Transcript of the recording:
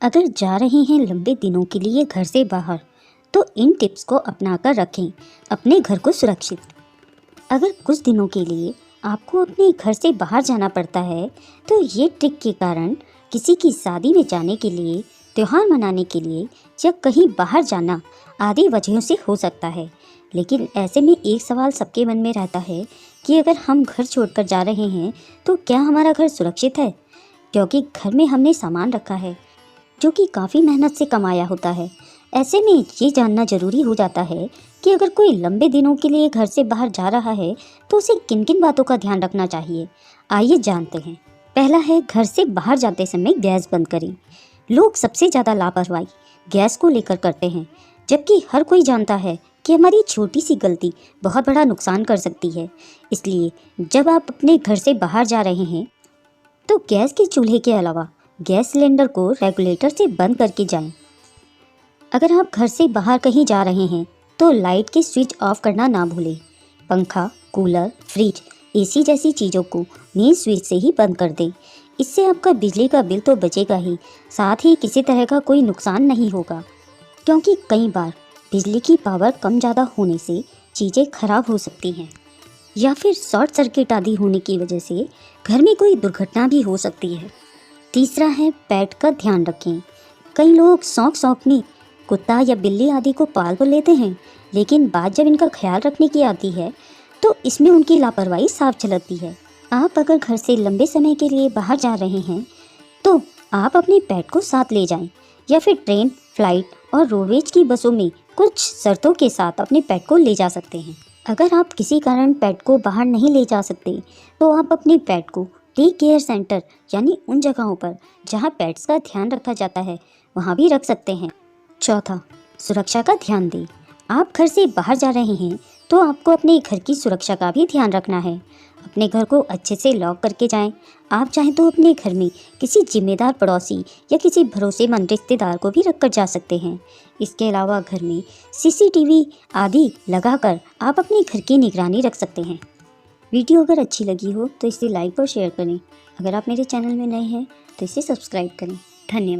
अगर जा रहे हैं लंबे दिनों के लिए घर से बाहर तो इन टिप्स को अपनाकर रखें अपने घर को सुरक्षित। अगर कुछ दिनों के लिए आपको अपने घर से बाहर जाना पड़ता है तो ये ट्रिक के कारण किसी की शादी में जाने के लिए, त्यौहार मनाने के लिए या कहीं बाहर जाना आदि वजहों से हो सकता है। लेकिन ऐसे में एक सवाल सबके मन में रहता है कि अगर हम घर छोड़कर जा रहे हैं तो क्या हमारा घर सुरक्षित है, क्योंकि घर में हमने सामान रखा है जो कि काफ़ी मेहनत से कमाया होता है। ऐसे में ये जानना ज़रूरी हो जाता है कि अगर कोई लंबे दिनों के लिए घर से बाहर जा रहा है तो उसे किन किन बातों का ध्यान रखना चाहिए। आइए जानते हैं। पहला है, घर से बाहर जाते समय गैस बंद करें। लोग सबसे ज़्यादा लापरवाही गैस को लेकर करते हैं, जबकि हर कोई जानता है कि हमारी छोटी सी गलती बहुत बड़ा नुकसान कर सकती है। इसलिए जब आप अपने घर से बाहर जा रहे हैं तो गैस के चूल्हे के अलावा गैस सिलेंडर को रेगुलेटर से बंद करके जाएं। अगर आप घर से बाहर कहीं जा रहे हैं तो लाइट के स्विच ऑफ करना ना भूलें। पंखा, कूलर, फ्रिज, एसी जैसी चीज़ों को मेन स्विच से ही बंद कर दें। इससे आपका बिजली का बिल तो बचेगा ही, साथ ही किसी तरह का कोई नुकसान नहीं होगा, क्योंकि कई बार बिजली की पावर कम ज़्यादा होने से चीज़ें खराब हो सकती हैं या फिर शॉर्ट सर्किट आदि होने की वजह से घर में कोई दुर्घटना भी हो सकती है। तीसरा है, पेट का ध्यान रखें। कई लोग शौक में कुत्ता या बिल्ली आदि को पाल तो लेते हैं, लेकिन बात जब इनका ख्याल रखने की आती है तो इसमें उनकी लापरवाही साफ झलकती है। आप अगर घर से लंबे समय के लिए बाहर जा रहे हैं तो आप अपने पेट को साथ ले जाएं, या फिर ट्रेन, फ्लाइट और रोडवेज की बसों में कुछ शर्तों के साथ अपने पेट को ले जा सकते हैं। अगर आप किसी कारण पेट को बाहर नहीं ले जा सकते तो आप अपने पेट को टेक केयर सेंटर यानी उन जगहों पर जहां पेट्स का ध्यान रखा जाता है वहां भी रख सकते हैं। चौथा, सुरक्षा का ध्यान दें। आप घर से बाहर जा रहे हैं तो आपको अपने घर की सुरक्षा का भी ध्यान रखना है। अपने घर को अच्छे से लॉक करके जाएं। आप चाहें तो अपने घर में किसी जिम्मेदार पड़ोसी या किसी भरोसेमंद रिश्तेदार को भी रखकर जा सकते हैं। इसके अलावा घर में सीसीटीवी आदि लगाकर आप अपने घर की निगरानी रख सकते हैं। वीडियो अगर अच्छी लगी हो तो इसे लाइक और शेयर करें। अगर आप मेरे चैनल में नए हैं तो इसे सब्सक्राइब करें। धन्यवाद।